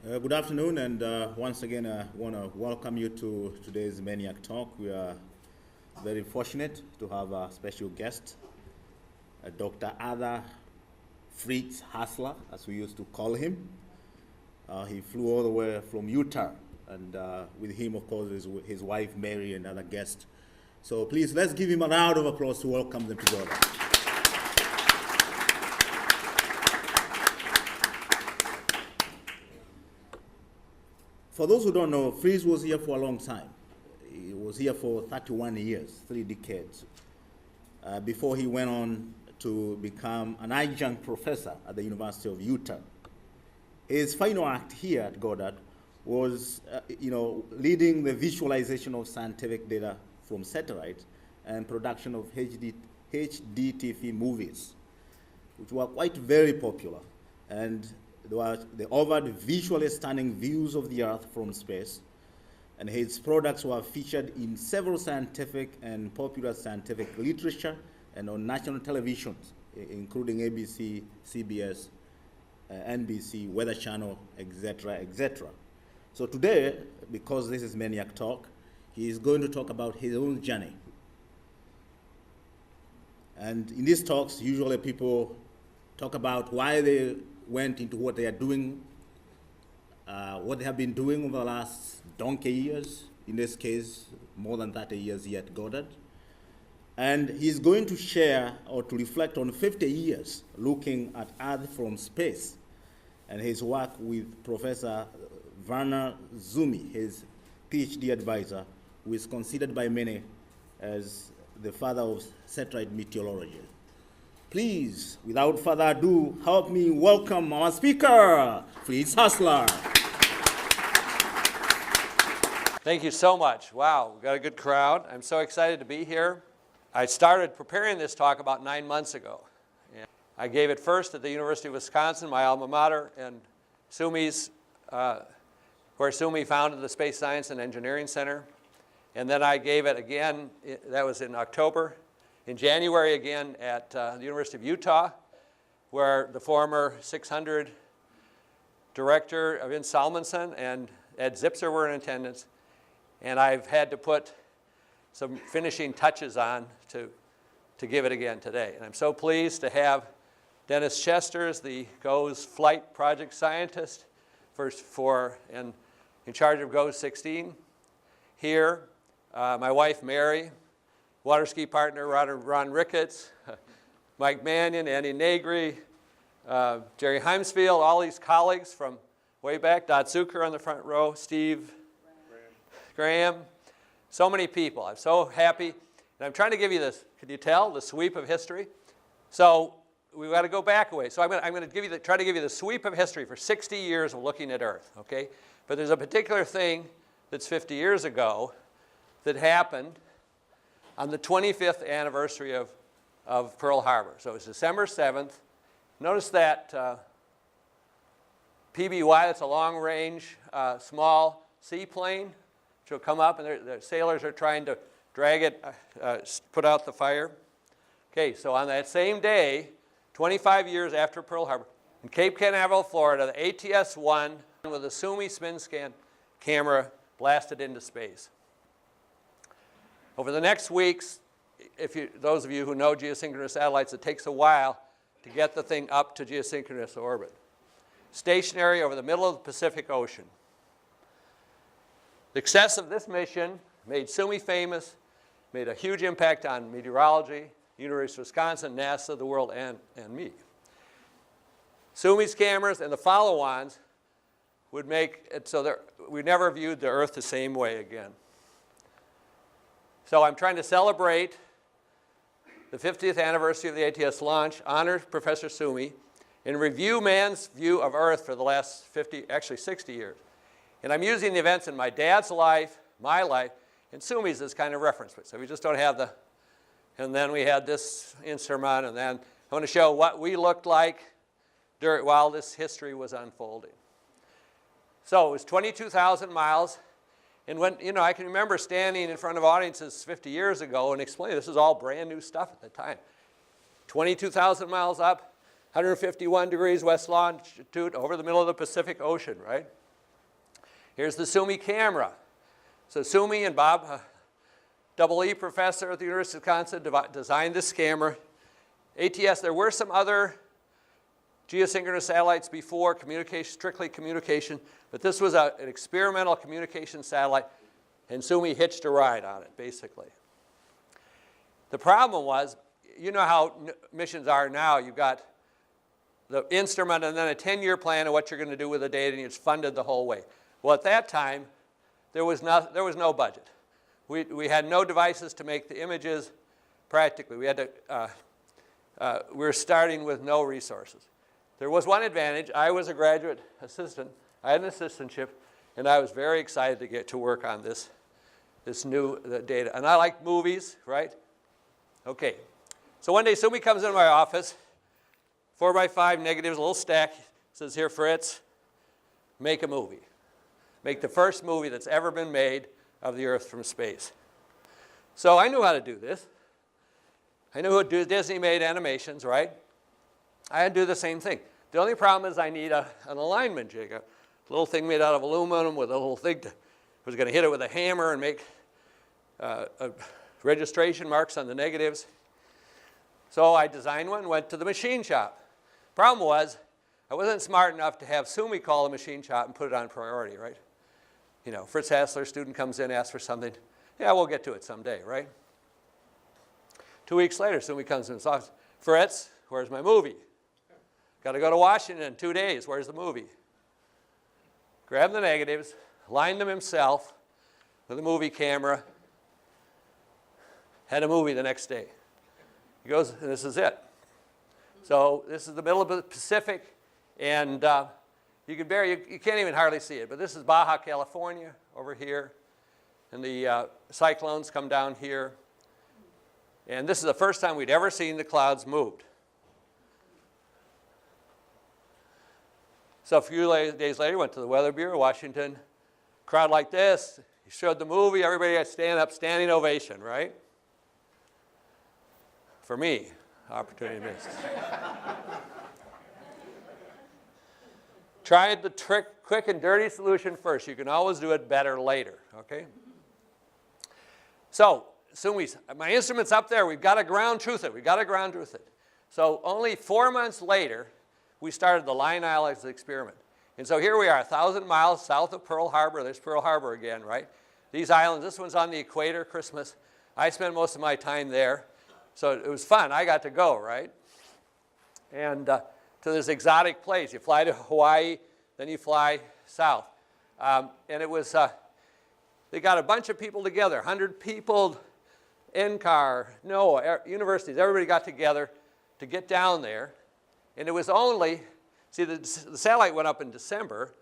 Good afternoon, and once again, I want to welcome you to today's Maniac talk. We are very fortunate to have a special guest, Dr. Fritz Hasler, as we used to call him. He flew all the way from Utah, and with him, of course, is his wife, Mary, and other guests. So please, let's give him a round of applause to welcome them together. For those who don't know, Fritz was here for a long time. He was here for 31 years, 3 decades, before he went on to become an adjunct professor at the University of Utah. His final act here at Goddard was, leading the visualization of scientific data from satellites and production of HD TV movies, which were quite very popular. And they offered visually stunning views of the Earth from space, and his products were featured in several scientific and popular scientific literature and on national televisions, including ABC, CBS, NBC, Weather Channel, etc., etc. So today, because this is Maniac Talk, he is going to talk about his own journey. And in these talks, usually people talk about why they went into what they are doing, what they have been doing over the last donkey years, in this case, more than 30 years here at Goddard. And he's going to share or to reflect on 50 years looking at Earth from space and his work with Professor Verner E, his PhD advisor, who is considered by many as the father of satellite meteorology. Please, without further ado, help me welcome our speaker, Fritz Hasler. Thank you so much. Wow, we've got a good crowd. I'm so excited to be here. I started preparing this talk about 9 months ago. I gave it first at the University of Wisconsin, my alma mater, and Suomi's, where Suomi founded the Space Science and Engineering Center. And then I gave it again, that was in October. In January again at the University of Utah, where the former 600 director Vince Salmonson and Ed Zipser were in attendance. And I've had to put some finishing touches on to give it again today. And I'm so pleased to have Dennis Chesters, the GOES flight project scientist and in charge of GOES 16 here. My wife, Mary, water ski partner, Ron Ricketts, Mike Mannion, Andy Negri, Jerry Heimsfield, all these colleagues from way back, Dot Zucker on the front row, Steve Graham, so many people. I'm so happy. And I'm trying to give you this, can you tell, the sweep of history? So we've got to go back a way. So I'm going to try to give you the sweep of history for 60 years of looking at Earth, okay? But there's a particular thing that's 50 years ago that happened on the 25th anniversary of Pearl Harbor. So it's December 7th. Notice that PBY, that's a long-range, small seaplane, which will come up, and the sailors are trying to drag it, put out the fire. Okay, so on that same day, 25 years after Pearl Harbor, in Cape Canaveral, Florida, the ATS-1 with a Suomi Spin Scan Camera blasted into space. Over the next weeks, those of you who know geosynchronous satellites, it takes a while to get the thing up to geosynchronous orbit. Stationary over the middle of the Pacific Ocean. The success of this mission made Suomi famous, made a huge impact on meteorology, University of Wisconsin, NASA, the world, and me. Suomi's cameras and the follow-ons would make it so that we never viewed the Earth the same way again. So I'm trying to celebrate the 50th anniversary of the ATS launch, honor Professor Suomi, and review man's view of Earth for the last 60 years. And I'm using the events in my dad's life, my life, and Suomi's as kind of reference. So we just don't have and then we had this instrument, and then I want to show what we looked like while this history was unfolding. So it was 22,000 miles. And when, I can remember standing in front of audiences 50 years ago and explaining this is all brand new stuff at the time. 22,000 miles up, 151 degrees west longitude over the middle of the Pacific Ocean, right? Here's the Suomi camera. So Suomi and Bob, double E professor at the University of Wisconsin, designed this camera. ATS, there were some other geosynchronous satellites before, strictly communication, but this was an experimental communication satellite, and Suomi hitched a ride on it, basically. The problem was, you know how missions are now. You've got the instrument and then a 10-year plan of what you're going to do with the data, and it's funded the whole way. Well, at that time, there was no budget. We had no devices to make the images practically. We were starting with no resources. There was one advantage. I was a graduate assistant. I had an assistantship, and I was very excited to get to work on this new data. And I like movies, right? Okay. So one day, Suomi comes into my office, 4x5 negatives, a little stack. Says, here, Fritz, make a movie. Make the first movie that's ever been made of the Earth from space. So I knew how to do this. I knew how to do Disney-made animations, right? I had to do the same thing. The only problem is I need an alignment jig, a little thing made out of aluminum with a little thing. I was going to hit it with a hammer and make registration marks on the negatives. So I designed one, went to the machine shop. Problem was, I wasn't smart enough to have Suomi call the machine shop and put it on priority, right? You know, Fritz Hasler, student comes in, asks for something. Yeah, we'll get to it someday, right? 2 weeks later, Suomi comes in his office. Fritz, where's my movie? Got to go to Washington in 2 days. Where's the movie? Grabbed the negatives, lined them himself with a movie camera, had a movie the next day. He goes, and this is it. So this is the middle of the Pacific, and you can't even hardly see it, but this is Baja California over here, and the cyclones come down here. And this is the first time we'd ever seen the clouds moved. So a few days later, went to the Weather Bureau, Washington. Crowd like this. He showed the movie. Everybody got to stand up, standing ovation, right? For me, opportunity missed. Try the quick and dirty solution first. You can always do it better later, okay? So, my instrument's up there. We've got to ground truth it. We've got to ground truth it. So only 4 months later, we started the Line Islands experiment. And so here we are, 1,000 miles south of Pearl Harbor. There's Pearl Harbor again, right? These islands, this one's on the equator, Christmas. I spent most of my time there. So it was fun. I got to go, right? And to this exotic place. You fly to Hawaii, then you fly south. And it was, they got a bunch of people together, 100 people, NCAR, NOAA, universities, everybody got together to get down there. And it was only, see, the satellite went up in December.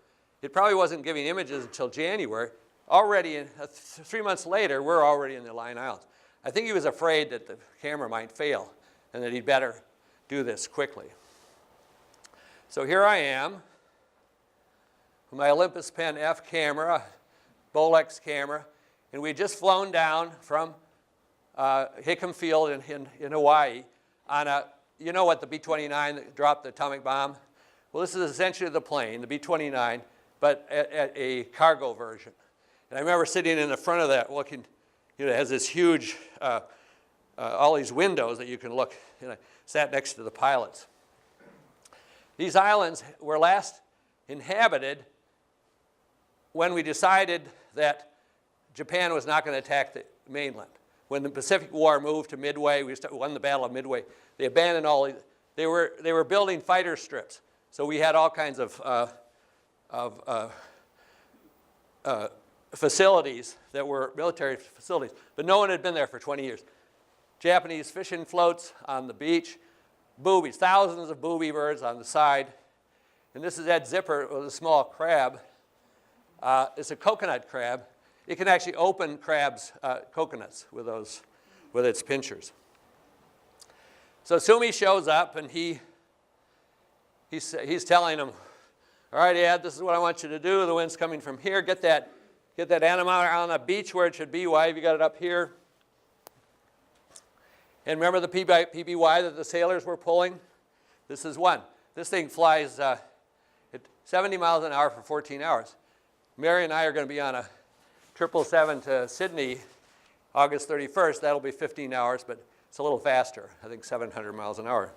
It probably wasn't giving images until January. Already, 3 months later, we're already in the Line Islands. I think he was afraid that the camera might fail and that he'd better do this quickly. So here I am with my Olympus Pen F camera, Bolex camera, and we'd just flown down from Hickam Field in Hawaii on a, you know what, the B-29 that dropped the atomic bomb? Well, this is essentially the plane, the B-29, but at a cargo version. And I remember sitting in the front of that looking, you know, it has this huge, all these windows that you can look, and I sat next to the pilots. These islands were last inhabited when we decided that Japan was not going to attack the mainland. When the Pacific War moved to Midway, we won the Battle of Midway, they abandoned all these. They were building fighter strips. So we had all kinds of facilities that were military facilities, but no one had been there for 20 years. Japanese fishing floats on the beach, boobies, thousands of booby birds on the side. And this is Ed Zipper with a small crab. It's a coconut crab. It can actually open crabs' coconuts with its pinchers. So Suomi shows up and he's telling him, all right, Ed, this is what I want you to do. The wind's coming from here. Get that anemometer on the beach where it should be. Why have you got it up here? And remember the PBY that the sailors were pulling? This is one. This thing flies at 70 miles an hour for 14 hours. Mary and I are going to be on a 777 to Sydney August 31st. That'll be 15 hours, but it's a little faster. I think 700 miles an hour.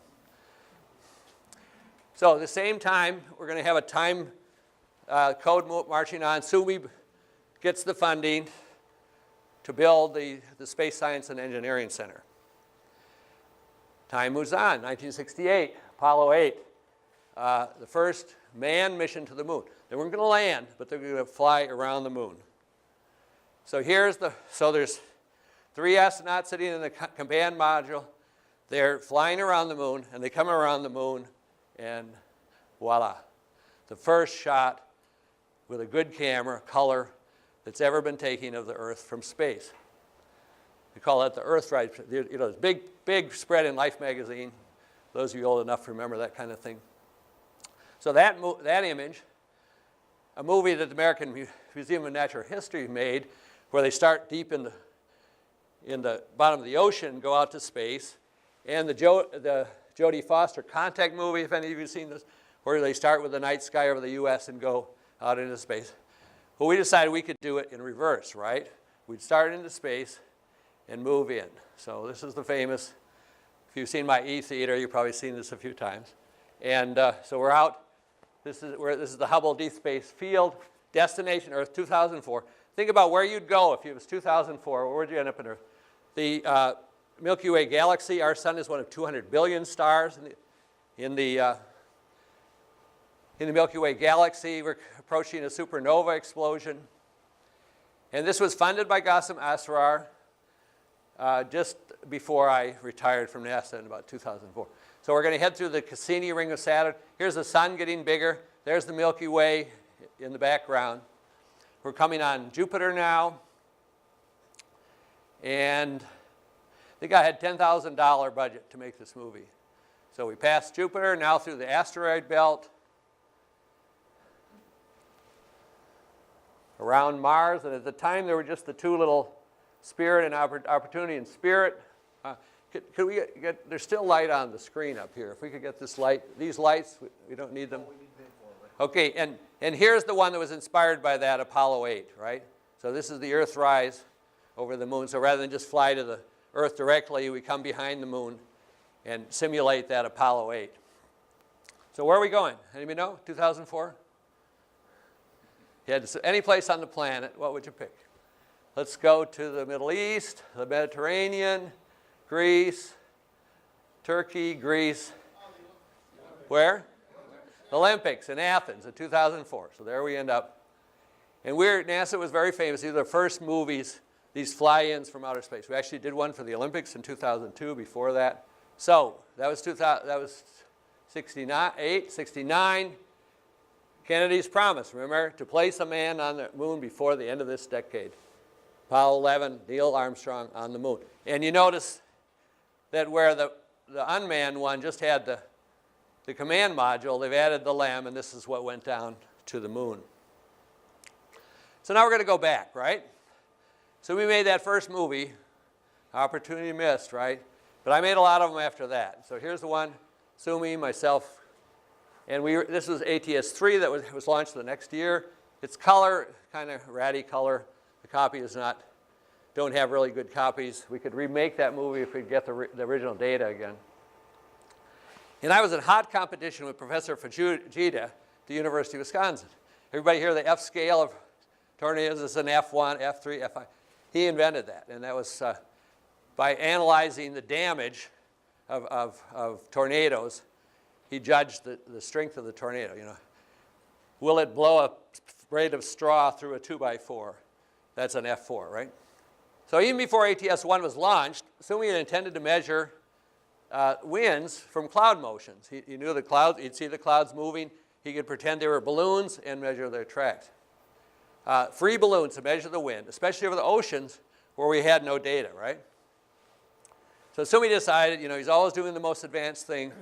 So at the same time, we're going to have a time code marching on. Suomi gets the funding to build the Space Science and Engineering Center. Time moves on. 1968, Apollo 8, the first manned mission to the moon. They weren't going to land, but they're going to fly around the moon. So there's 3 astronauts sitting in the command module. They're flying around the moon, and they come around the moon, and voila. The first shot with a good camera, color, that's ever been taken of the Earth from space. We call that the Earthrise. You know, this big spread in Life magazine. Those of you old enough to remember that kind of thing. So that image, a movie that the American Museum of Natural History made, where they start deep in the bottom of the ocean, go out to space, and the Jodie Foster Contact movie, if any of you have seen this, where they start with the night sky over the U.S. and go out into space. Well, we decided we could do it in reverse, right? We'd start into space and move in. So this is the famous, if you've seen my E-theater, you've probably seen this a few times. And so we're out. This is the Hubble Deep Space Field, destination Earth 2004. Think about where you'd go if it was 2004. Where would you end up on Earth? The Milky Way galaxy, our sun is one of 200 billion stars in the Milky Way galaxy. We're approaching a supernova explosion. And this was funded by Qasim Asrar just before I retired from NASA in about 2004. So we're going to head through the Cassini ring of Saturn. Here's the sun getting bigger. There's the Milky Way in the background. We're coming on Jupiter now. And I think I had $10,000 budget to make this movie. So we passed Jupiter, now through the asteroid belt, around Mars. And at the time, there were just the 2 little Spirit and Opportunity and Spirit. Could we get, there's still light on the screen up here. If we could get this light, these lights, we don't need them. Okay, and here's the one that was inspired by that, Apollo 8, right? So this is the Earthrise over the moon. So rather than just fly to the Earth directly, we come behind the moon and simulate that Apollo 8. So where are we going? Anybody know? 2004? You had any place on the planet, what would you pick? Let's go to the Middle East, the Mediterranean, Greece, Turkey, Greece. Where? Olympics in Athens in 2004. So there we end up. And NASA was very famous. These are the first movies, these fly-ins from outer space. We actually did one for the Olympics in 2002 before that. So that was 69. Kennedy's promise, remember, to place a man on the moon before the end of this decade. Apollo 11, Neil Armstrong on the moon. And you notice that where the unmanned one just had the command module, they've added the LEM, and this is what went down to the moon. So now we're going to go back, right? So we made that first movie, Opportunity Missed, right? But I made a lot of them after that. So here's the one, Suomi, myself, and this was ATS-3 that was launched the next year. It's color, kind of ratty color. The copy is don't have really good copies. We could remake that movie if we could get the original data again. And I was in hot competition with Professor Fujita at the University of Wisconsin. Everybody hear the F scale of tornadoes? It's an F1, F3, F5. He invented that, and that was by analyzing the damage of tornadoes. He judged the strength of the tornado. You know, will it blow a braid of straw through a 2x4? That's an F4, right? So even before ATS-1 was launched, Suomi had intended to measure winds from cloud motions. He knew the clouds. He'd see the clouds moving. He could pretend they were balloons and measure their tracks. Free balloons to measure the wind, especially over the oceans where we had no data, right? So Suomi decided, you know, he's always doing the most advanced thing.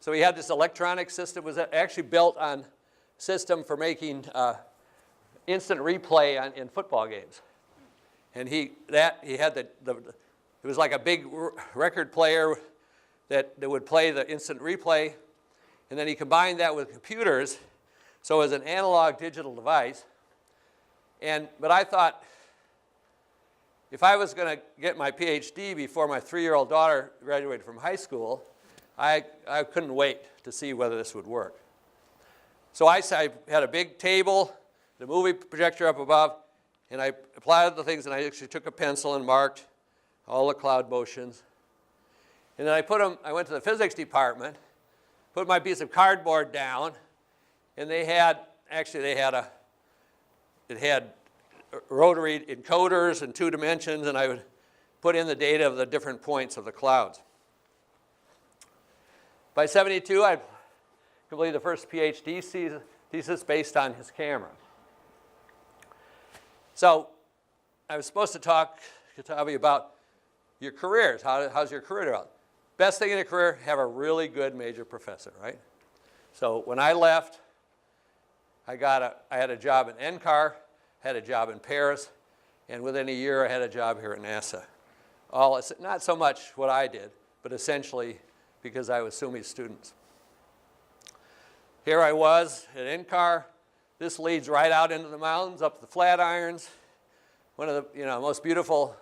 So he had this electronic system. It was actually built on a system for making instant replay in football games. And he had it was like a big record player that would play the instant replay, and then he combined that with computers, so as an analog digital device. But I thought, if I was going to get my PhD before my 3-year-old daughter graduated from high school, I couldn't wait to see whether this would work. So I had a big table, the movie projector up above, and I plotted the things, and I actually took a pencil and marked all the cloud motions. And then I went to the physics department, put my piece of cardboard down, and it had rotary encoders in 2 dimensions, and I would put in the data of the different points of the clouds. By 72, I completed the first PhD thesis based on his camera. So I was supposed to tell you about your careers. How's your career developed? Best thing in a career, have a really good major professor, right? So when I left, I had a job in NCAR, had a job in Paris, and within a year I had a job here at NASA. Not so much what I did, but essentially because I was Suomi's students. Here I was at NCAR. This leads right out into the mountains, up the Flatirons, one of the most beautiful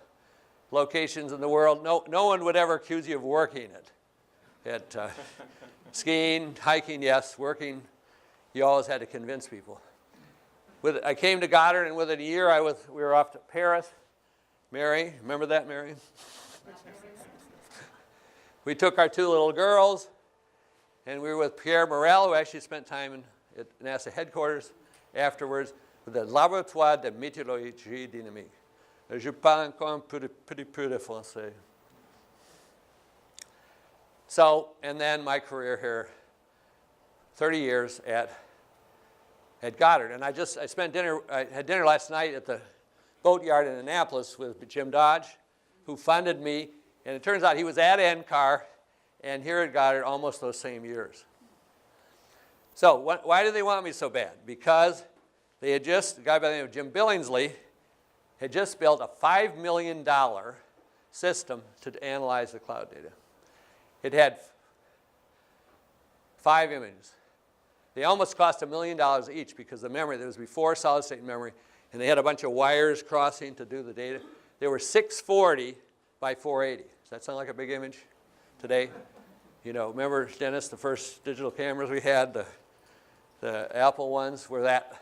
locations in the world. No one would ever accuse you of working it. Skiing, hiking, yes. Working, you always had to convince people. I came to Goddard, and within a year we were off to Paris. Mary, remember that, Mary? We took our 2 little girls, and we were with Pierre Morel, who actually spent time at NASA headquarters afterwards with the Laboratoire de Meteorologie Dynamique. Je parle encore un petit peu de français. So, and then my career here, 30 years at Goddard. And I had dinner last night at the boatyard in Annapolis with Jim Dodge, who funded me. And it turns out he was at NCAR and here at Goddard almost those same years. So why did they want me so bad? Because a guy by the name of Jim Billingsley had just built a $5 million system to analyze the cloud data. It had 5 images. They almost cost $1 million each because the memory, that was before solid state memory, and they had a bunch of wires crossing to do the data. They were 640 by 480. Does that sound like a big image today? Remember, Dennis, the first digital cameras we had, the Apple ones were that.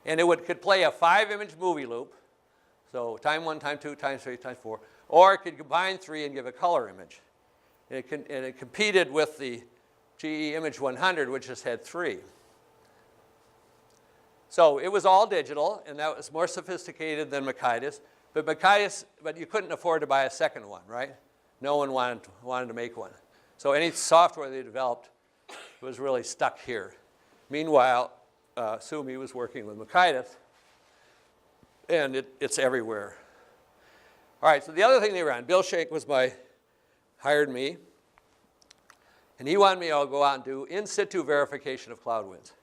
And it could play a 5-image movie loop, so time 1, time 2, time 3, time 4, or it could combine 3 and give a color image. And it competed with the GE Image 100, which just had 3. So it was all digital, and that was more sophisticated than Mercatus. But you couldn't afford to buy a second one, right? No one wanted to make one. So any software they developed was really stuck here. Meanwhile, Suomi was working with Mercatus, and it's everywhere. All right, so the other thing they ran, Bill Shank hired me, and he wanted me to go out and do in situ verification of cloud winds.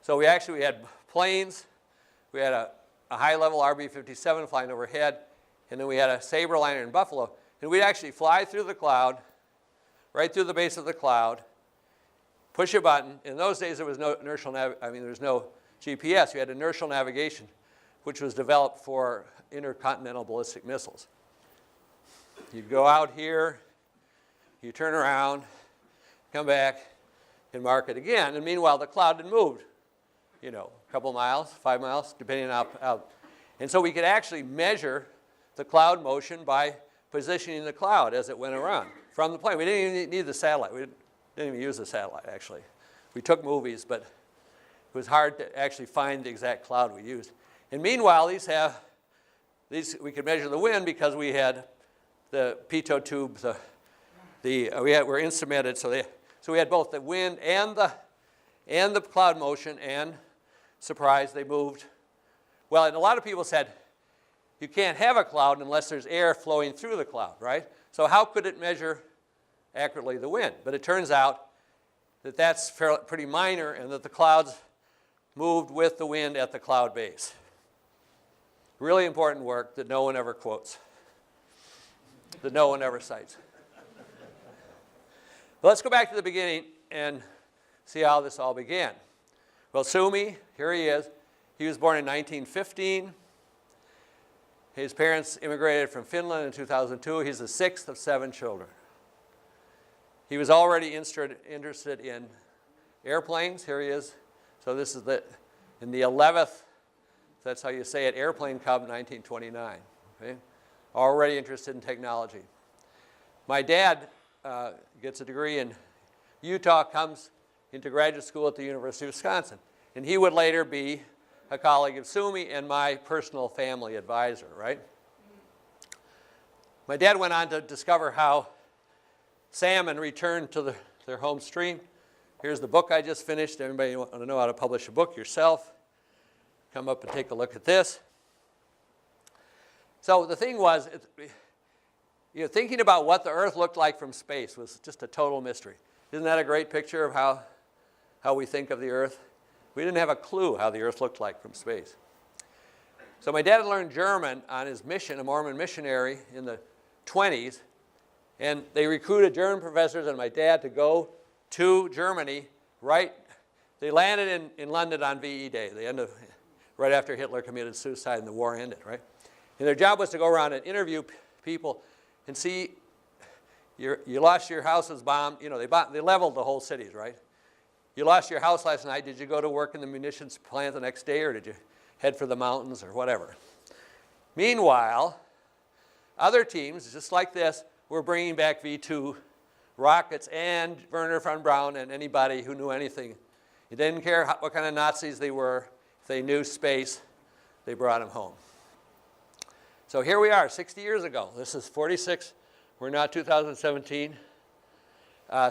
So we had planes, we had a high-level RB-57 flying overhead, and then we had a Sabreliner in Buffalo. And we'd actually fly through the cloud, right through the base of the cloud, push a button. In those days, there was no there was no GPS. You had inertial navigation, which was developed for intercontinental ballistic missiles. You'd go out here, you turn around, come back, and mark it again. And meanwhile, the cloud had moved, a couple miles, 5 miles, depending on how. And so we could actually measure the cloud motion by positioning the cloud as it went around from the plane. We didn't even need the satellite. We didn't even use the satellite, actually. We took movies, but it was hard to actually find the exact cloud we used. And meanwhile, we could measure the wind because we had the pitot tubes. We were instrumented, so we had both the wind and the cloud motion, and surprise, they moved. Well, and a lot of people said, you can't have a cloud unless there's air flowing through the cloud, right? So how could it measure accurately the wind? But it turns out that that's pretty minor, and that the clouds moved with the wind at the cloud base. Really important work that no one ever quotes, that no one ever cites. But let's go back to the beginning and see how this all began. Well, Suomi, here he is. He was born in 1915. His parents immigrated from Finland in 2002. He's the 6th of 7 children. He was already interested in airplanes. Here he is. So this is in the 11th, that's how you say it, Airplane Cub, 1929. Okay? Already interested in technology. My dad gets a degree in Utah, comes into graduate school at the University of Wisconsin. And he would later be a colleague of Suomi and my personal family advisor, right? My dad went on to discover how salmon return to their home stream. Here's the book I just finished. Everybody want to know how to publish a book yourself? Come up and take a look at this. So the thing was, thinking about what the Earth looked like from space was just a total mystery. Isn't that a great picture of how we think of the Earth? We didn't have a clue how the Earth looked like from space. So my dad had learned German on his mission, a Mormon missionary in the 20s, and they recruited German professors and my dad to go to Germany, right? They landed in London on VE Day, right after Hitler committed suicide and the war ended, right? And their job was to go around and interview people and see, you lost your house was bombed. They leveled the whole cities, right? You lost your house last night. Did you go to work in the munitions plant the next day, or did you head for the mountains or whatever? Meanwhile, other teams, just like this, were bringing back V2 rockets and Werner von Braun and anybody who knew anything. It didn't care what kind of Nazis they were. If they knew space, they brought them home. So here we are, 60 years ago. This is 46. We're now 2017.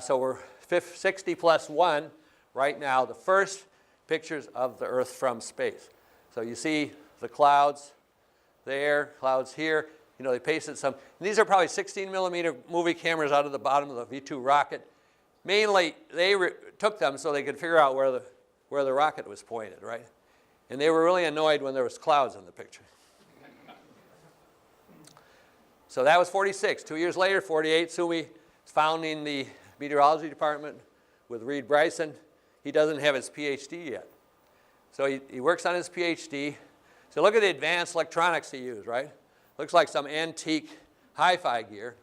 So we're 60 plus 1 right now, the first pictures of the Earth from space. So you see the clouds there, clouds here. They pasted some. And these are probably 16 millimeter movie cameras out of the bottom of the V2 rocket. Mainly, they took them so they could figure out where the rocket was pointed, right? And they were really annoyed when there was clouds in the picture. So that was 46. 2 years later, 48, Suomi is founding the meteorology department with Reed Bryson. He doesn't have his PhD yet. So he works on his PhD. So look at the advanced electronics he used, right? Looks like some antique hi-fi gear.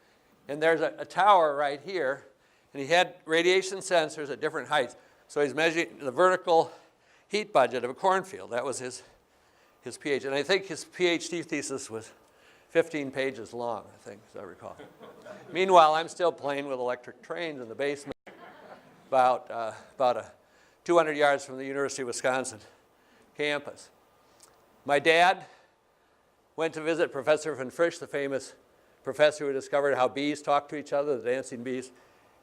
And there's a tower right here. And he had radiation sensors at different heights. So he's measuring the vertical heat budget of a cornfield. That was his PhD. And I think his PhD thesis was 15 pages long, I think, as I recall. Meanwhile, I'm still playing with electric trains in the basement about 200 yards from the University of Wisconsin campus. My dad went to visit Professor von Fritz, the famous professor who discovered how bees talk to each other, the dancing bees.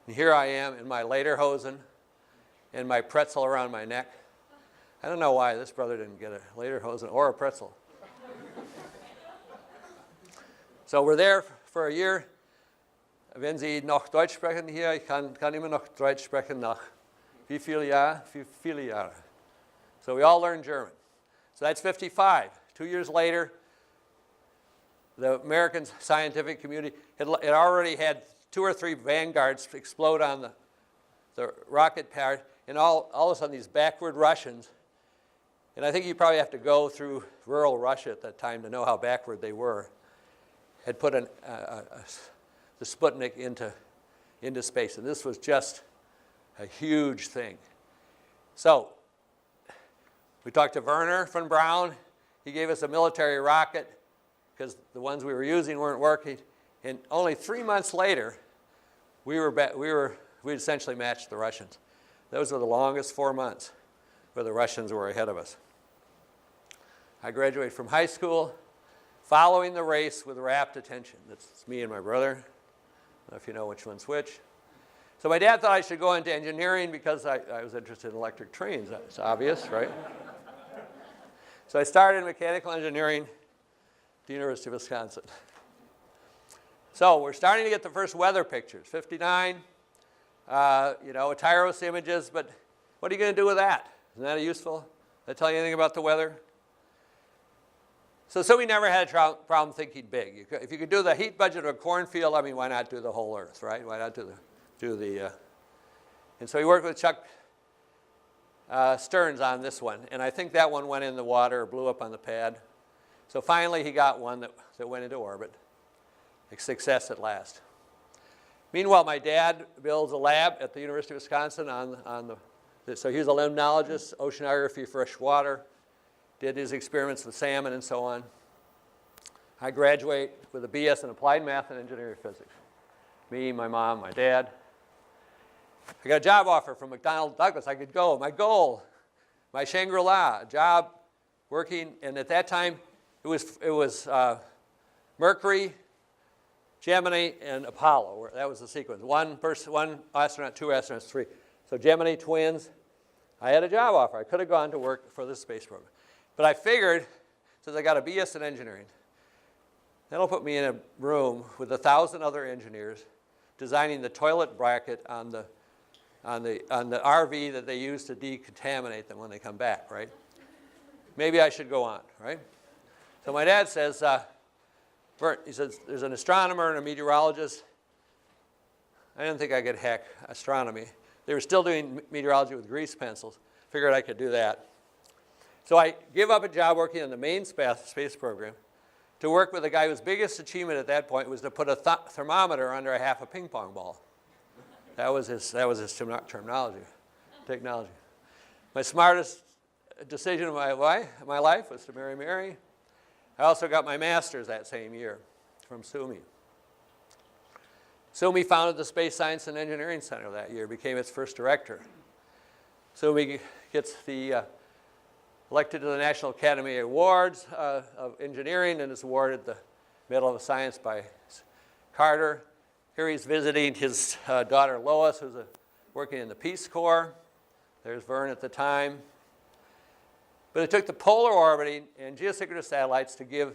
And here I am in my lederhosen and my pretzel around my neck. I don't know why this brother didn't get a lederhosen or a pretzel. So we're there for a year. Wenn Sie noch Deutsch sprechen hier, ich kann immer noch Deutsch sprechen nach wie viele Jahre. So we all learned German. So that's 55. 2 years later, the American scientific community had already had 2 or 3 vanguards explode on the rocket pad, and all of a sudden these backward Russians, and I think you probably have to go through rural Russia at that time to know how backward they were, had put the Sputnik into space. And this was just a huge thing. So we talked to Werner von Braun. He gave us a military rocket because the ones we were using weren't working. And only 3 months later, we essentially matched the Russians. Those were the longest 4 months where the Russians were ahead of us. I graduated from high school, following the race with rapt attention. That's me and my brother. I don't know if you know which one's which. So my dad thought I should go into engineering because I was interested in electric trains. That's obvious, right? So I started in mechanical engineering at the University of Wisconsin. So we're starting to get the first weather pictures. 59, Tyros images, but what are you going to do with that? Isn't that useful? Does that tell you anything about the weather? So we never had a problem thinking big. If you could do the heat budget of a cornfield, I mean, why not do the whole Earth, right? Why not do the and so he worked with Chuck Stearns on this one, and I think that one went in the water or blew up on the pad. So finally he got one that went into orbit. A success at last. Meanwhile, my dad builds a lab at the University of Wisconsin so he was a limnologist, oceanography, fresh water, did his experiments with salmon and so on. I graduate with a BS in applied math and engineering physics. Me, my mom, my dad. I got a job offer from McDonnell Douglas. I could go. My goal, my Shangri-La, a job working, and at that time it was Mercury, Gemini, and Apollo. That was the sequence. One astronaut, 2 astronauts, 3. So Gemini Twins. I had a job offer. I could have gone to work for the space program. But I figured, since I got a BS in engineering, that'll put me in a room with 1,000 other engineers designing the toilet bracket on the RV that they use to decontaminate them when they come back, right? Maybe I should go on, right? So my dad says, he says, there's an astronomer and a meteorologist. I didn't think I could hack astronomy. They were still doing meteorology with grease pencils. Figured I could do that. So I give up a job working on the main space program to work with a guy whose biggest achievement at that point was to put a thermometer under a half a ping pong ball. That was his technology. My smartest decision of my life was to marry Mary. I also got my master's that same year from Suomi. Suomi founded the Space Science and Engineering Center that year, became its first director. Suomi gets elected to the National Academy Awards of Engineering and is awarded the Medal of Science by Carter. Here he's visiting his daughter Lois, who's working in the Peace Corps. There's Vern at the time. But it took the polar orbiting and geosynchronous satellites to give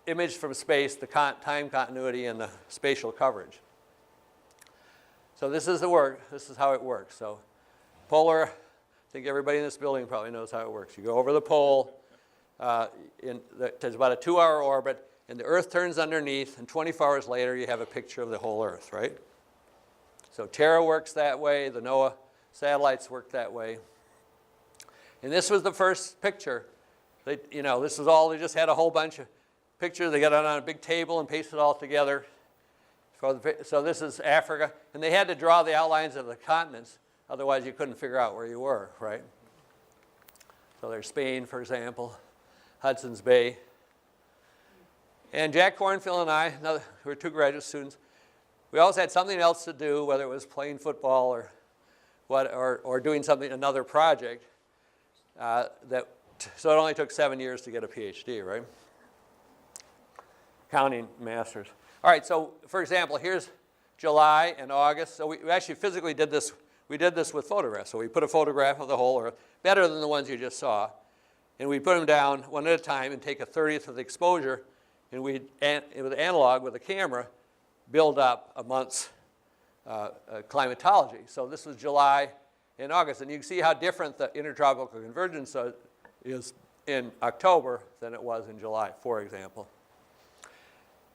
image from space, the time continuity, and the spatial coverage. So this is the work. This is how it works. So polar, I think everybody in this building probably knows how it works. You go over the pole. There's about a 2-hour orbit, and the Earth turns underneath, and 24 hours later you have a picture of the whole Earth, right? So Terra works that way. The NOAA satellites work that way. And this was the first picture. This was all, they just had a whole bunch of pictures. They got it on a big table and pasted it all together. So this is Africa. And they had to draw the outlines of the continents. Otherwise, you couldn't figure out where you were, right? So there's Spain, for example, Hudson's Bay. And Jack Kornfield and I, who were 2 graduate students, we always had something else to do, whether it was playing football or doing another project. So it only took 7 years to get a PhD, right? Counting masters. All right, so for example, here's July and August. So we actually physically did this. We did this with photographs. So we put a photograph of the whole Earth, better than the ones you just saw. And we put them down one at a time and take a 30th of the exposure. And with analog, with a camera, build up a month's climatology. So this was July and August. And you can see how different the intertropical convergence is in October than it was in July, for example.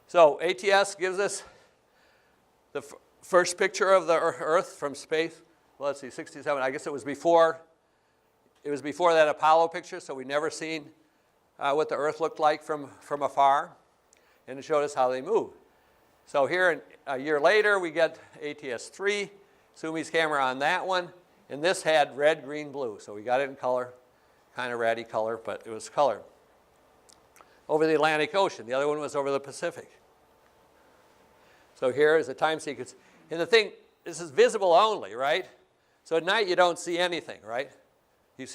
So ATS gives us the first picture of the Earth from space. Well, let's see, 67. I guess it was before that Apollo picture, so we'd never seen what the Earth looked like from afar. And it showed us how they move. So here, a year later, we get ATS-3, Suomi's camera on that one. And this had red, green, blue. So we got it in color, kind of ratty color, but it was color. Over the Atlantic Ocean. The other one was over the Pacific. So here is a time sequence. And the thing, this is visible only, right? So at night you don't see anything, right? You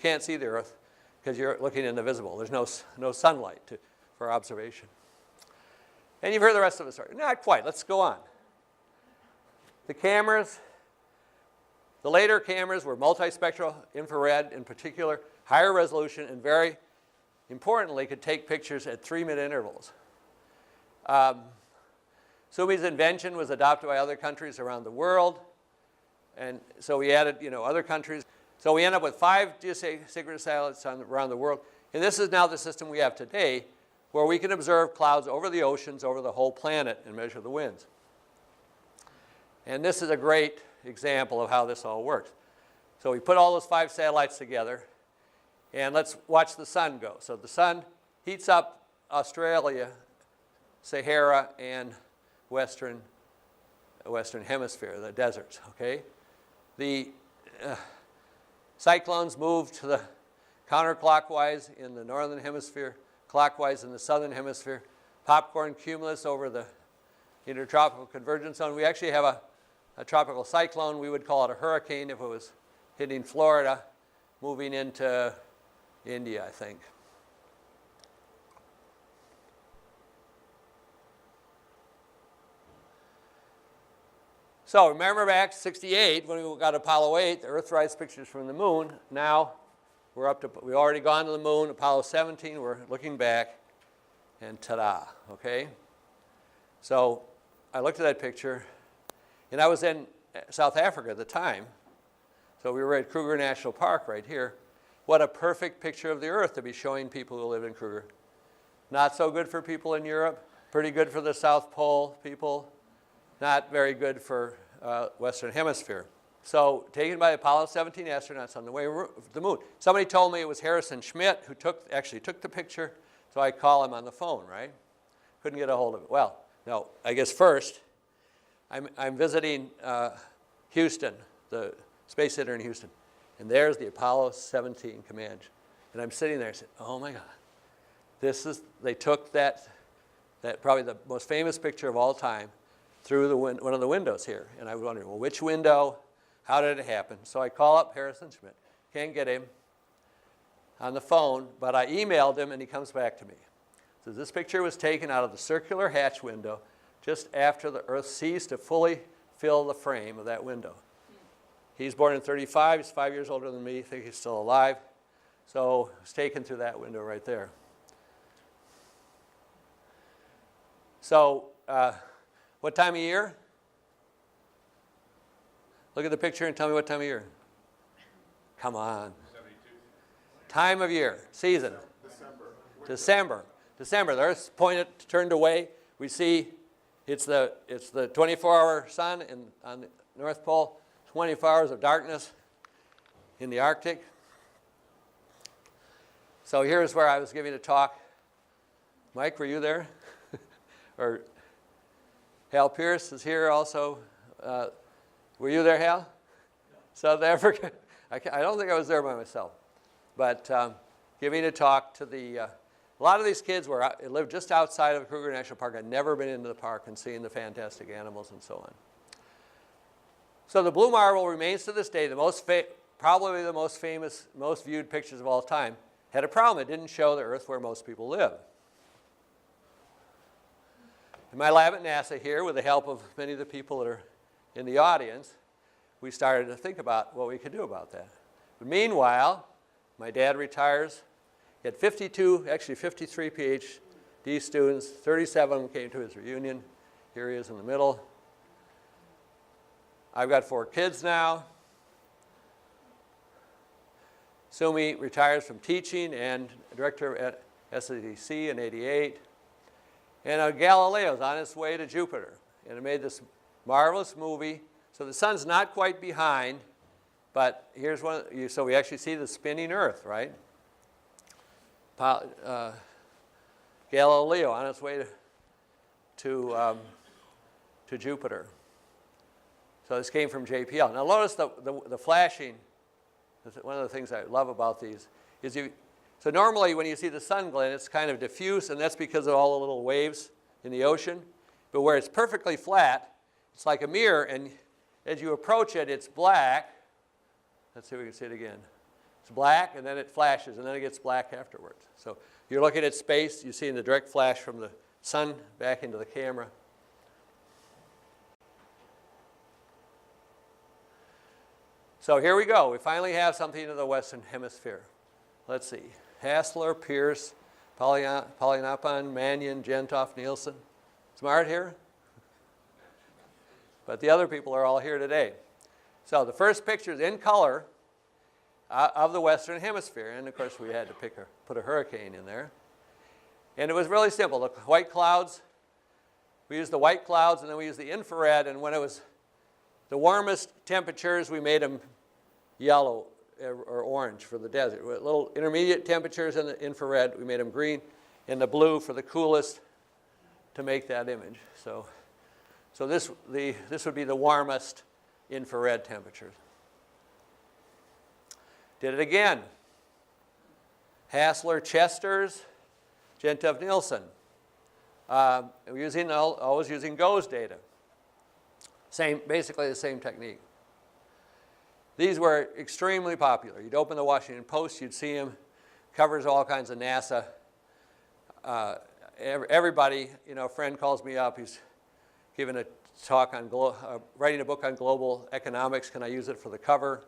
can't see the Earth because you're looking in the visible. There's no sunlight for observation. And you've heard the rest of the story. Not quite. Let's go on. The cameras, the later cameras were multispectral, infrared in particular, higher resolution, and very importantly could take pictures at 3-minute intervals. Suomi's invention was adopted by other countries around the world. And so we added, other countries. So we end up with 5 geosynchronous satellites around the world. And this is now the system we have today, where we can observe clouds over the oceans, over the whole planet, and measure the winds. And this is a great example of how this all works. So we put all those 5 satellites together. And let's watch the sun go. So the sun heats up Australia, Sahara, and Western Hemisphere, the deserts, okay? The cyclones move to the counterclockwise in the northern hemisphere, clockwise in the southern hemisphere, popcorn cumulus over the intertropical convergence zone. We actually have a tropical cyclone. We would call it a hurricane if it was hitting Florida, moving into India, I think. So remember back 68 when we got Apollo 8, the Earthrise pictures from the moon. Now we're up to, we've already gone to the moon. Apollo 17, we're looking back, and ta-da, okay? So I looked at that picture, and I was in South Africa at the time. So we were at Kruger National Park right here. What a perfect picture of the Earth to be showing people who live in Kruger. Not so good for people in Europe, pretty good for the South Pole people, not very good for Western Hemisphere. So taken by Apollo 17 astronauts on the way to the moon. Somebody told me it was Harrison Schmitt who actually took the picture, so I call him on the phone, right? Couldn't get a hold of it. Well, no, I guess first, I'm visiting Houston, the Space Center in Houston, and there's the Apollo 17 command. And I'm sitting there and I said, oh my God, they took that probably the most famous picture of all time through one of the windows here. And I was wondering, well, which window? How did it happen? So I call up Harrison Schmitt. Can't get him on the phone, but I emailed him, and he comes back to me. So this picture was taken out of the circular hatch window just after the Earth ceased to fully fill the frame of that window. He's born in 35. He's 5 years older than me. I think he's still alive. So it was taken through that window right there. So what time of year? Look at the picture and tell me what time of year. Come on. 72. Time of year, season. December. The Earth's pointed, turned away. We see it's the 24-hour sun on the North Pole, 24 hours of darkness in the Arctic. So here's where I was giving a talk. Mike, were you there? Or Hal Pierce is here also. Were you there, Hal? Yeah. South Africa? I don't think I was there by myself. But giving a talk to a lot of these kids lived just outside of Kruger National Park. I'd never been into the park and seen the fantastic animals and so on. So the blue marble remains to this day probably the most famous, most viewed pictures of all time. Had a problem. It didn't show the Earth where most people live. In my lab at NASA here, with the help of many of the people that are in the audience, we started to think about what we could do about that. But meanwhile, my dad retires. He had 53 PhD students. 37 of them came to his reunion. Here he is in the middle. I've got 4 kids now. Suomi retires from teaching and director at SADC in '88. And Galileo's on its way to Jupiter. And it made this marvelous movie. So the sun's not quite behind, but here's one. So we actually see the spinning Earth, right? Galileo on its way to Jupiter. So this came from JPL. Now notice the flashing. One of the things I love about these is so normally when you see the sun glint, it's kind of diffuse, and that's because of all the little waves in the ocean. But where it's perfectly flat, it's like a mirror, and as you approach it, it's black. Let's see if we can see it again. It's black, and then it flashes, and then it gets black afterwards. So you're looking at space. You're seeing the direct flash from the sun back into the camera. So here we go. We finally have something in the Western Hemisphere. Let's see. Hasler, Pierce, Polynapan, Mannion, Gentoff, Nielsen. Smart here? But the other people are all here today. So the first picture is in color of the Western Hemisphere. And of course, we had to put a hurricane in there. And it was really simple. The white clouds, we used the white clouds, and then we used the infrared. And when it was the warmest temperatures, we made them yellow, or orange for the desert. With little intermediate temperatures in the infrared, we made them green, and the blue for the coolest to make that image. So this would be the warmest infrared temperatures. Did it again. Hasler, Chester's, Gentov, Nielsen. We're always using GOES data. Basically the same technique. These were extremely popular. You'd open the Washington Post, you'd see them, covers all kinds of NASA. Everybody, a friend calls me up, he's giving a talk on, writing a book on global economics, can I use it for the cover?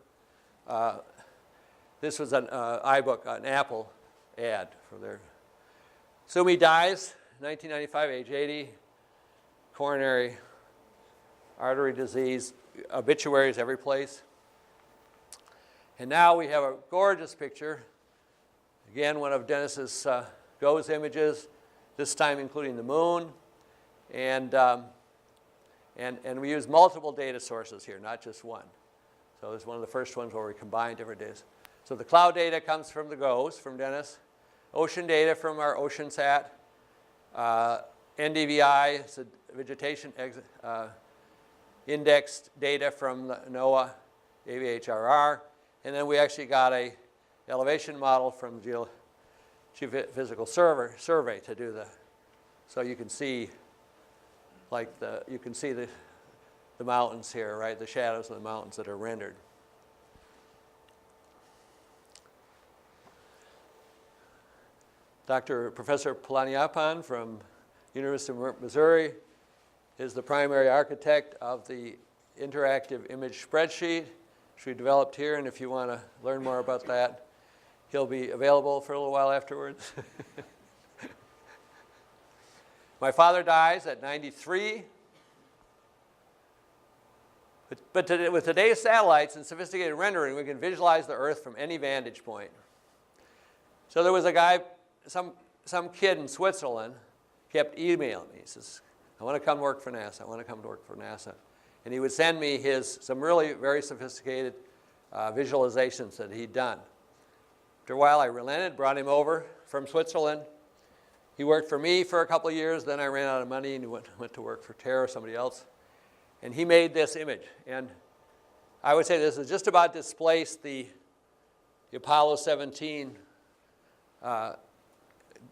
This was an iBook, an Apple ad for their. Suomi dies, 1995, age 80, coronary artery disease, obituaries every place. And now we have a gorgeous picture. Again, one of Dennis's GOES images, this time including the moon. And we use multiple data sources here, not just one. So it's one of the first ones where we combine different data. So the cloud data comes from the GOES, from Dennis. Ocean data from our OceanSat. NDVI, it's a vegetation indexed data from the NOAA, AVHRR. And then we actually got a elevation model from Geophysical Survey to do so you can see, the mountains here, right? The shadows of the mountains that are rendered. Professor Palaniappan from University of Missouri is the primary architect of the interactive image spreadsheet, which we developed here, and if you want to learn more about that, he'll be available for a little while afterwards. My father dies at 93. But with today's satellites and sophisticated rendering, we can visualize the Earth from any vantage point. So there was a guy, some kid in Switzerland kept emailing me. He says, I want to come work for NASA. I want to come to work for NASA. And he would send me some really very sophisticated visualizations that he'd done. After a while, I relented, brought him over from Switzerland. He worked for me for a couple of years. Then I ran out of money and he went to work for Terra or somebody else. And he made this image. And I would say this has just about displaced the Apollo 17,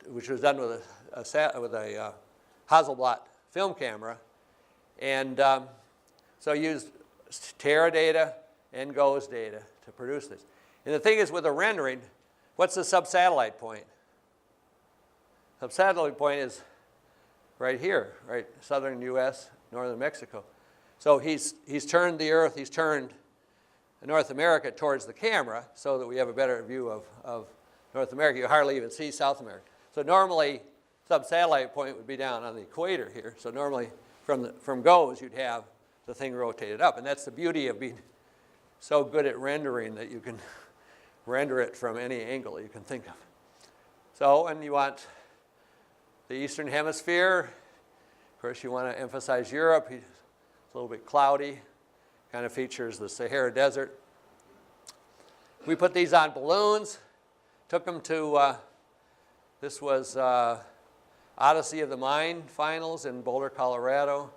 which was done with a Hasselblad film camera. And so I used Terra data and GOES data to produce this. And the thing is, with a rendering, what's the subsatellite point? Subsatellite point is right here, right? Southern U.S., northern Mexico. So he's turned the Earth, he's turned North America towards the camera so that we have a better view of North America. You hardly even see South America. So normally, subsatellite point would be down on the equator here. So normally, from GOES, you'd have the thing rotated up. And that's the beauty of being so good at rendering that you can render it from any angle you can think of. So, and you want the Eastern Hemisphere. Of course, you want to emphasize Europe. It's a little bit cloudy. Kind of features the Sahara Desert. We put these on balloons. Took them to, this was Odyssey of the Mind finals in Boulder, Colorado.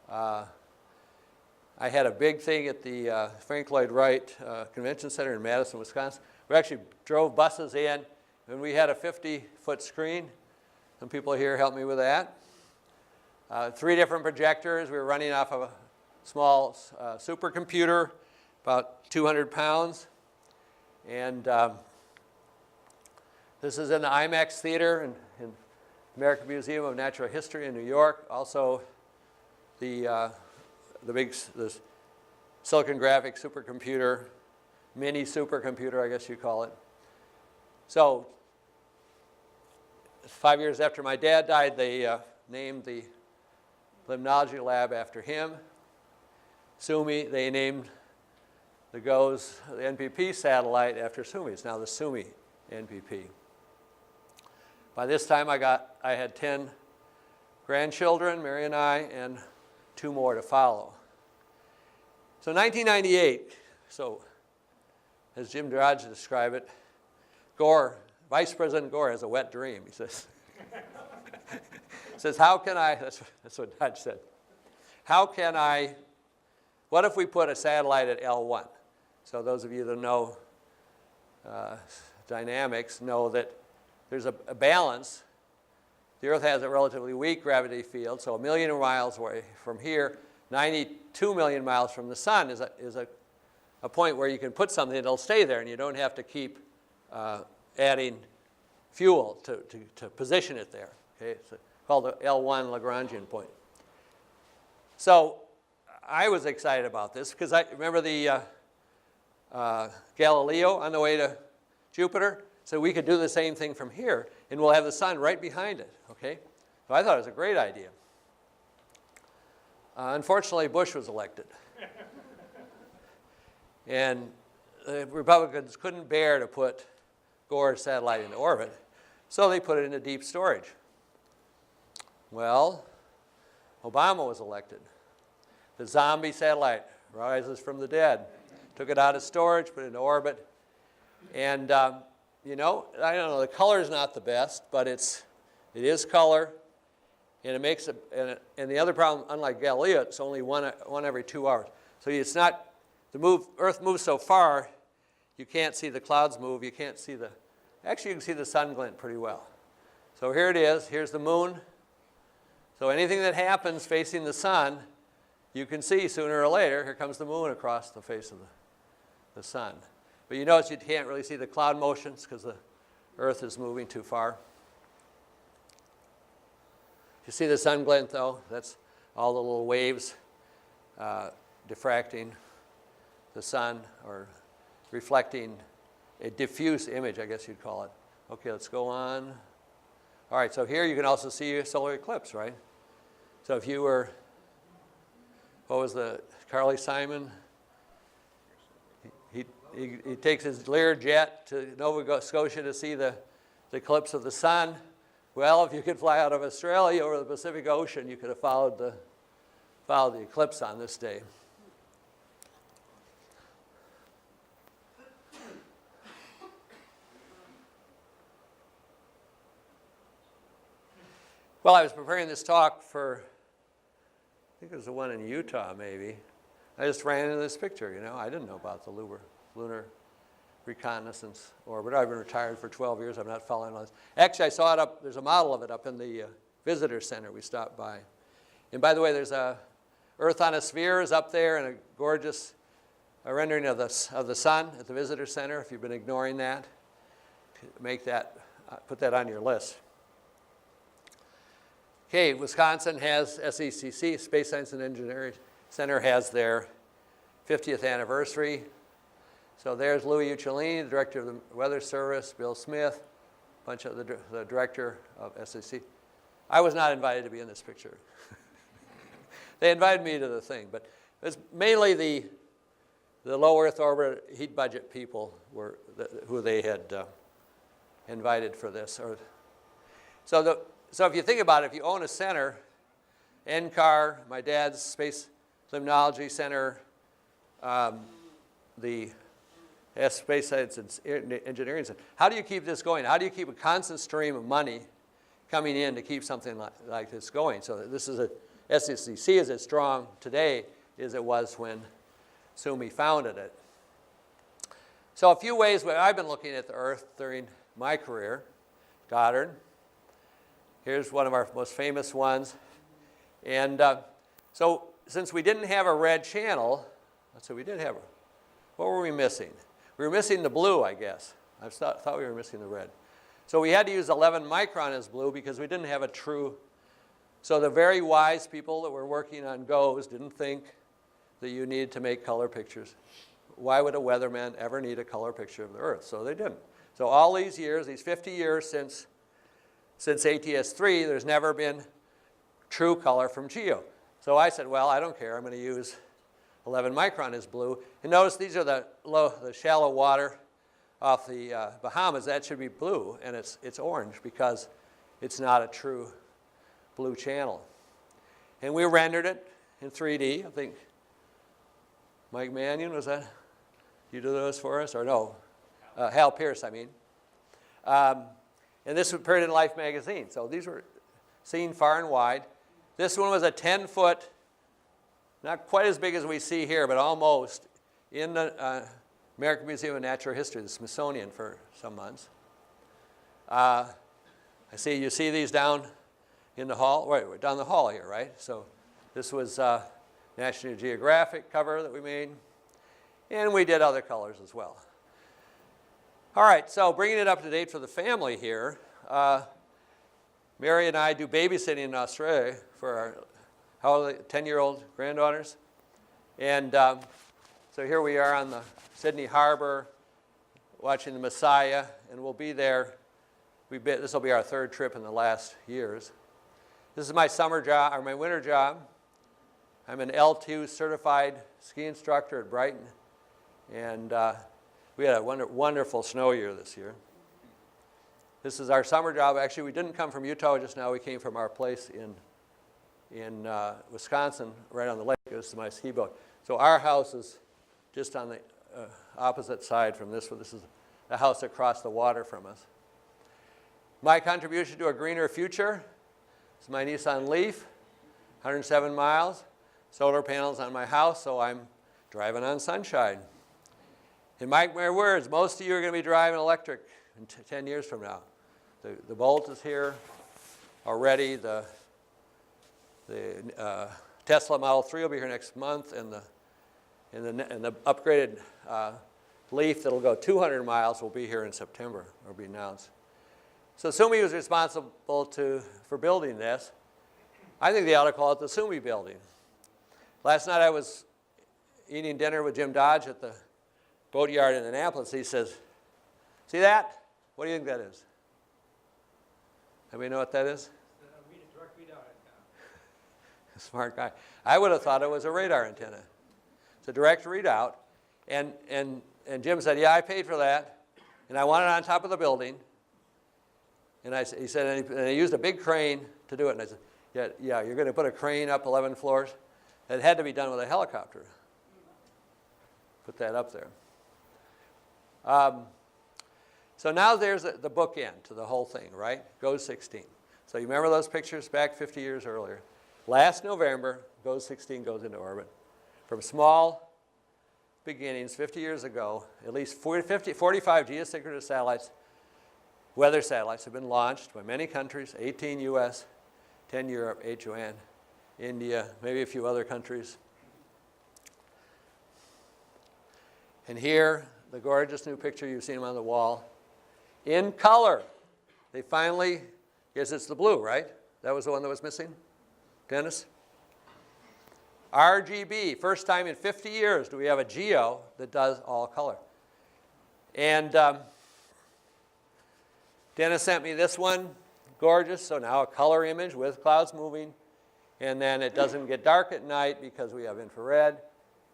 I had a big thing at the Frank Lloyd Wright Convention Center in Madison, Wisconsin. We actually drove buses in, and we had a 50-foot screen. Some people here helped me with that. 3 different projectors. We were running off of a small supercomputer, about 200 pounds. And this is in the IMAX Theater in American Museum of Natural History in New York. Also, the Silicon Graphics supercomputer, mini supercomputer, I guess you call it. So, 5 years after my dad died, they named the limnology lab after him. Suomi, they named the GOES, the NPP satellite after Suomi. It's now the Suomi NPP. By this time, I had 10 grandchildren, Mary and I, and 2 more to follow. So 1998, so as Jim Dodge described it, Gore, Vice President Gore has a wet dream, he says. He says, how can I, that's what Dodge said. How can I, what if we put a satellite at L1? So those of you that know dynamics know that there's a balance. The Earth has a relatively weak gravity field, so 1 million miles away from here, 92 million miles from the sun is a point where you can put something that'll stay there, and you don't have to keep adding fuel to position it there. Okay, it's called the L1 Lagrangian point. So I was excited about this because I remember the Galileo on the way to Jupiter. So we could do the same thing from here, and we'll have the sun right behind it. Okay, so I thought it was a great idea. Unfortunately, Bush was elected. And the Republicans couldn't bear to put Gore's satellite into orbit, so they put it into deep storage. Well, Obama was elected. The zombie satellite rises from the dead. Took it out of storage, put it into orbit. And, you know, I don't know, the color is not the best, but it is color. And it makes it, and the other problem, unlike Galileo, it's only one every 2 hours. So it's not, Earth moves so far, you can't see the clouds move, you can't see actually you can see the sun glint pretty well. So here it is, here's the moon. So anything that happens facing the sun, you can see sooner or later. Here comes the moon across the face of the sun. But you notice you can't really see the cloud motions because the Earth is moving too far. You see the sun glint, though? That's all the little waves diffracting the sun or reflecting a diffuse image, I guess you'd call it. Okay, let's go on. All right, so here you can also see a solar eclipse, right? So if you were, what was the, Carly Simon? He takes his Lear jet to Nova Scotia to see the eclipse of the sun. Well, if you could fly out of Australia over the Pacific Ocean, you could have followed the eclipse on this day. Well, I was preparing this talk for, I think it was the one in Utah, maybe. I just ran into this picture, you know. I didn't know about the lunar reconnaissance orbiter. I've been retired for 12 years. I'm not following all this. Actually, I saw it up, there's a model of it up in the visitor center we stopped by. And by the way, there's a Earth on a Sphere is up there and a gorgeous rendering of the sun at the visitor center. If you've been ignoring that, make that, put that on your list. Okay, Wisconsin has SECC, Space Science and Engineering Center, has their 50th anniversary. So there's Louis Uccellini, the director of the Weather Service, Bill Smith, a bunch of the director of SEC. I was not invited to be in this picture. They invited me to the thing, but it's mainly the low Earth orbit heat budget people who they had invited for this. So if you think about it, if you own a center, NCAR, my dad's Space Limnology Center, the Space Science and Engineering Center, how do you keep this going? How do you keep a constant stream of money coming in to keep something like this going? So this is SECC is as strong today as it was when Suomi founded it. So a few ways where I've been looking at the Earth during my career. Goddard. Here's one of our most famous ones. And so since we didn't have a red channel, so we did have, what were we missing? We were missing the blue, I guess. I thought we were missing the red. So we had to use 11 micron as blue because we didn't have a true, so the very wise people that were working on GOES didn't think that you needed to make color pictures. Why would a weatherman ever need a color picture of the Earth? So they didn't. So all these years, these 50 years since ATS-3, there's never been true color from GEO. So I said, well, I don't care. I'm going to use 11 micron as blue. And notice these are the shallow water off the Bahamas. That should be blue, and it's orange because it's not a true blue channel. And we rendered it in 3D. I think Mike Mannion, was that you do those for us? Or no? Hal Pierce, I mean. And this appeared in Life magazine. So these were seen far and wide. This one was a 10-foot, not quite as big as we see here, but almost, in the American Museum of Natural History, the Smithsonian, for some months. You see these down in the hall? Right, we're down the hall here, right? So this was National Geographic cover that we made. And we did other colors as well. All right, so bringing it up to date for the family here. Mary and I do babysitting in Australia for our 10-year-old granddaughters. And so here we are on the Sydney Harbor watching the Messiah, and we'll be there. This will be our third trip in the last years. This is my summer job, or my winter job. I'm an L2 certified ski instructor at Brighton, and we had a wonderful snow year this year. This is our summer job. Actually, we didn't come from Utah just now. We came from our place in Wisconsin, right on the lake. This is my ski boat. So our house is just on the opposite side from this one. This is a house across the water from us. My contribution to a greener future is my Nissan Leaf, 107 miles, solar panels on my house, so I'm driving on sunshine. In my words, most of you are going to be driving electric in 10 years from now. The Bolt is here already. The Tesla Model 3 will be here next month, and the upgraded Leaf that'll go 200 miles will be here in September, or be announced. So Suomi was responsible for building this. I think they ought to call it the Suomi building. Last night I was eating dinner with Jim Dodge at the boatyard in Annapolis. He says, "See that? What do you think that is?" Anybody know what that is? Direct readout antenna. Smart guy. I would have thought it was a radar antenna. It's a direct readout. And Jim said, "Yeah, I paid for that, and I want it on top of the building." And he said, and he used a big crane to do it. And I said, yeah, you're going to put a crane up 11 floors? It had to be done with a helicopter. Put that up there. So now there's the bookend to the whole thing, right? GOES 16. So you remember those pictures back 50 years earlier? Last November, GOES 16 goes into orbit. From small beginnings 50 years ago, at least 45 geosynchronous satellites, weather satellites, have been launched by many countries, 18 US, 10 Europe, 8 Japan, India, maybe a few other countries. And here, the gorgeous new picture, you've seen them on the wall, in color. They finally, guess it's the blue, right? That was the one that was missing? Dennis? RGB, first time in 50 years do we have a geo that does all color. And Dennis sent me this one, gorgeous, so now a color image with clouds moving, and then it doesn't get dark at night because we have infrared,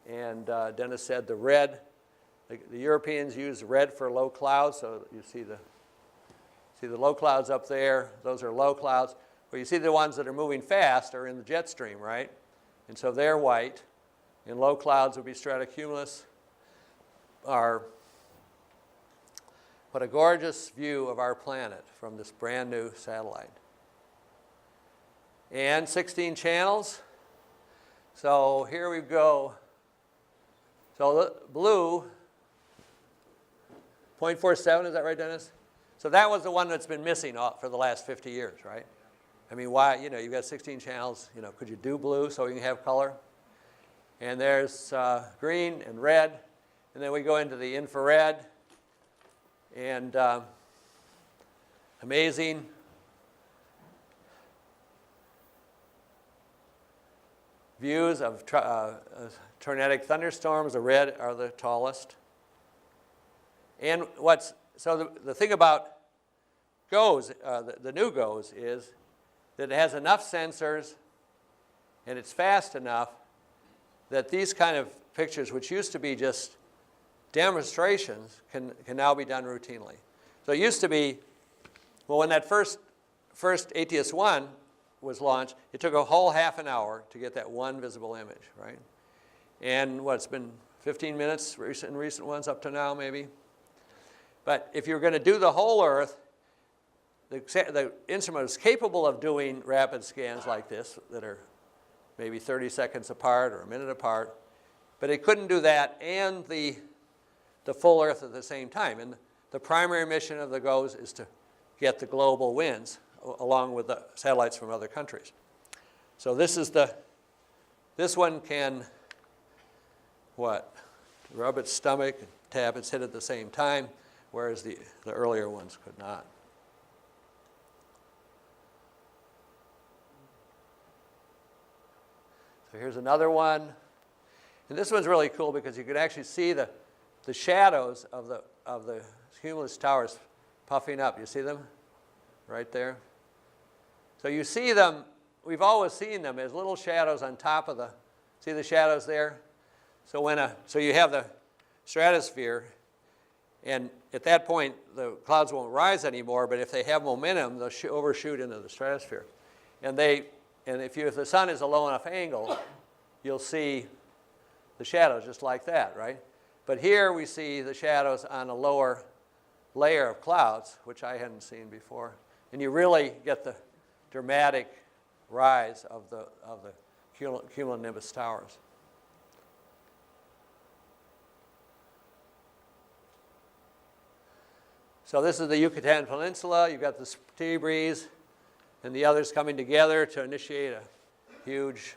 and Dennis said the red, the Europeans use red for low clouds, so you see the low clouds up there, those are low clouds. Well, you see the ones that are moving fast are in the jet stream, right? And so they're white, and low clouds would be stratocumulus. What a gorgeous view of our planet from this brand new satellite. And 16 channels. So here we go. So the blue, 0.47, is that right, Dennis? So that was the one that's been missing for the last 50 years, right? I mean, why, you've got 16 channels, could you do blue so we can have color? And there's green and red. And then we go into the infrared. And amazing views of tornadic thunderstorms. The red are the tallest. And the thing about GOES, the new GOES, is that it has enough sensors and it's fast enough that these kind of pictures, which used to be just demonstrations, can now be done routinely. So it used to be, well, when that first ATS-1 was launched, it took a whole half an hour to get that one visible image, right? And it's been 15 minutes in recent ones up to now maybe. But if you're going to do the whole Earth, the instrument is capable of doing rapid scans like this that are maybe 30 seconds apart or a minute apart. But it couldn't do that and the full Earth at the same time. And the primary mission of the GOES is to get the global winds along with the satellites from other countries. So this one can, rub its stomach and tap its head at the same time, whereas the earlier ones could not. So here's another one. And this one's really cool because you can actually see the shadows of the cumulus towers puffing up. You see them right there? So you see them, we've always seen them as little shadows on top of see the shadows there? So you have the stratosphere, and at that point the clouds won't rise anymore, but if they have momentum, they'll overshoot into the stratosphere. And if the sun is a low enough angle, you'll see the shadows just like that, right? But here we see the shadows on a lower layer of clouds, which I hadn't seen before. And you really get the dramatic rise of the cumulonimbus towers. So this is the Yucatan Peninsula. You've got the sea breeze and the others coming together to initiate a huge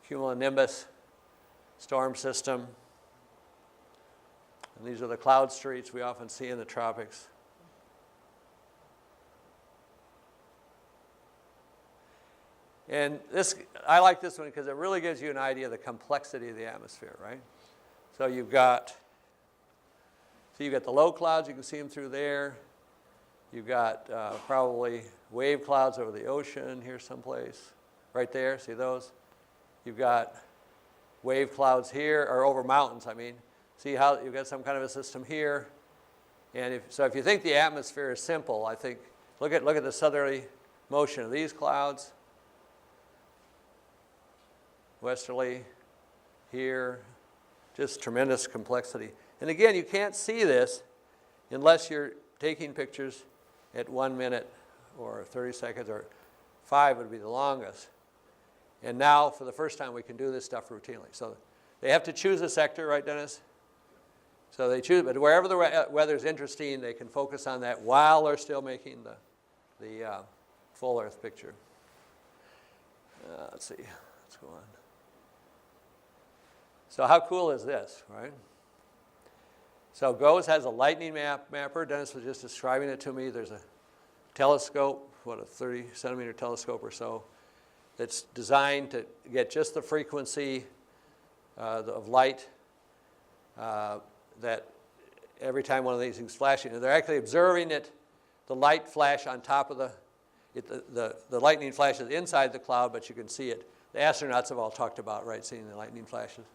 cumulonimbus storm system. And these are the cloud streets we often see in the tropics. And I like this one because it really gives you an idea of the complexity of the atmosphere, right? So you've got the low clouds, you can see them through there. You've got probably wave clouds over the ocean here someplace, right there, see those? You've got wave clouds here, or over mountains, I mean. See how you've got some kind of a system here. And if you think the atmosphere is simple, I think, look at the southerly motion of these clouds. Westerly here, just tremendous complexity. And again, you can't see this unless you're taking pictures at 1 minute or 30 seconds, or 5 would be the longest. And now, for the first time, we can do this stuff routinely. So they have to choose a sector, right, Dennis? So they choose, but wherever the weather's interesting, they can focus on that while they're still making the full Earth picture. Let's see, let's go on. So how cool is this, right? So GOES has a lightning mapper. Dennis was just describing it to me. There's a telescope, a 30-centimeter telescope or so, that's designed to get just the frequency of light that every time one of these things is flashing. And they're actually observing it, the light flash on top of the lightning flashes inside the cloud, but you can see it. The astronauts have all talked about, right, seeing the lightning flashes.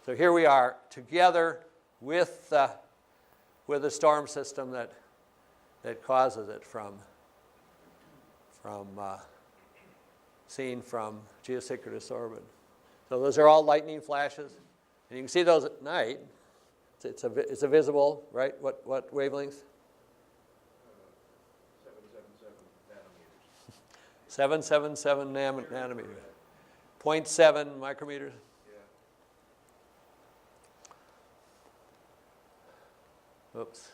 So here we are together with the storm system that causes it seen from geosynchronous orbit. So those are all lightning flashes, and you can see those at night. It's a visible, right? What wavelength? 777 nanometers. 0.7 micrometers. Oops.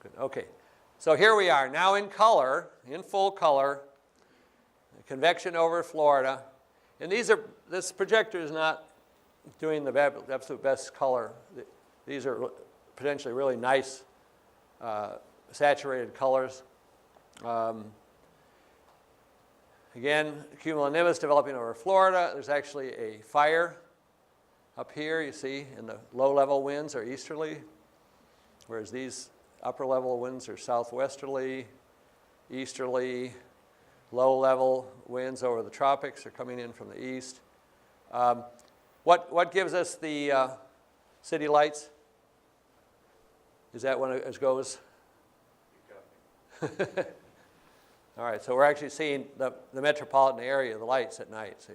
Good. Okay. So here we are now in color, in full color. Convection over Florida, and this projector is not doing the absolute best color. These are potentially really nice saturated colors. Again, cumulonimbus developing over Florida. There's actually a fire up here, you see, and the low-level winds are easterly, whereas these upper-level winds are southwesterly, easterly. Low-level winds over the tropics are coming in from the east. What gives us the city lights? Is that when it goes? All right, so we're actually seeing the metropolitan area, the lights at night, see,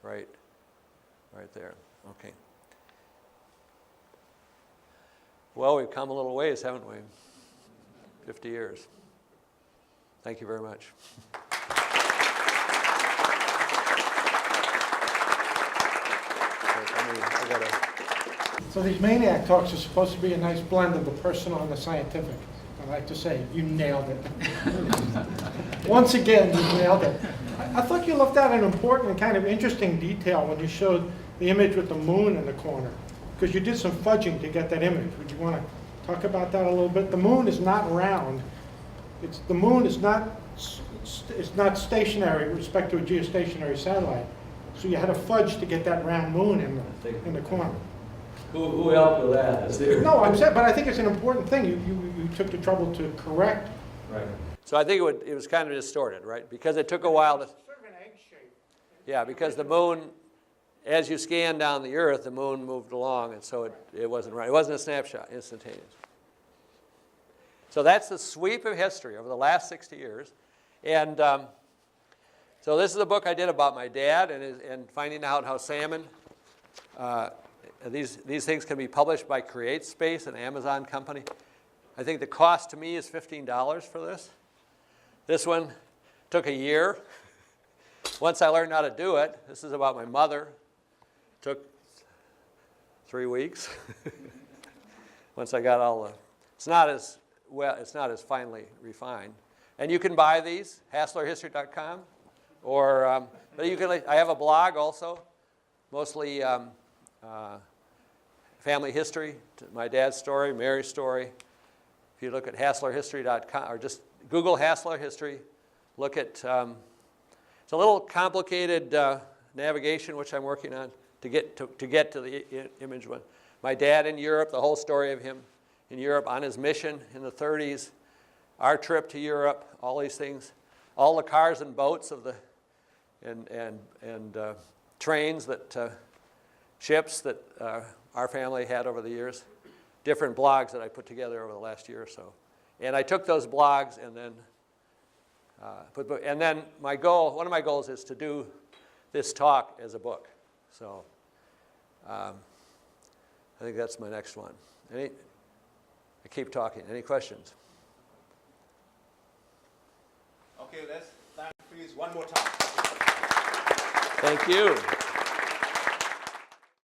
right there, okay. Well, we've come a little ways, haven't we? 50 years. Thank you very much. So these Maniac talks are supposed to be a nice blend of the personal and the scientific. I like to say, you nailed it. Once again, you nailed it. I thought you left out an important and kind of interesting detail when you showed the image with the moon in the corner, because you did some fudging to get that image. Would you want to talk about that a little bit? The moon is not round. The moon is not stationary with respect to a geostationary satellite. So you had to fudge to get that round moon in the corner. Who helped with that? No, I'm saying, but I think it's an important thing. You took the trouble to correct. Right. So I think it was kind of distorted, right? Because it took a while to. Sort of an egg shape. Yeah, because the moon, as you scan down the Earth, the moon moved along, and so it wasn't right. It wasn't a snapshot, instantaneous. So that's the sweep of history over the last 60 years. And so this is a book I did about my dad and finding out how salmon, these things can be published by CreateSpace, an Amazon company. I think the cost to me is $15 for this. This one took a year. Once I learned how to do it, this is about my mother. Took 3 weeks. Once I got all the, it's not as finely refined. And you can buy these, HaslerHistory.com, or but you can. I have a blog also, mostly family history, my dad's story, Mary's story. If you look at HaslerHistory.com, or just Google Hasler History, look at. It's a little complicated navigation, which I'm working on to get to the image one. My dad in Europe, the whole story of him in Europe on his mission in the 30s, our trip to Europe, all these things, all the cars and boats of the and trains that ships that our family had over the years, different blogs that I put together over the last year or so, and I took those blogs and then my goal, one of my goals is to do this talk as a book. So I think that's my next one. I keep talking. Any questions? Okay, let's thank Fritz one more time. Thank you.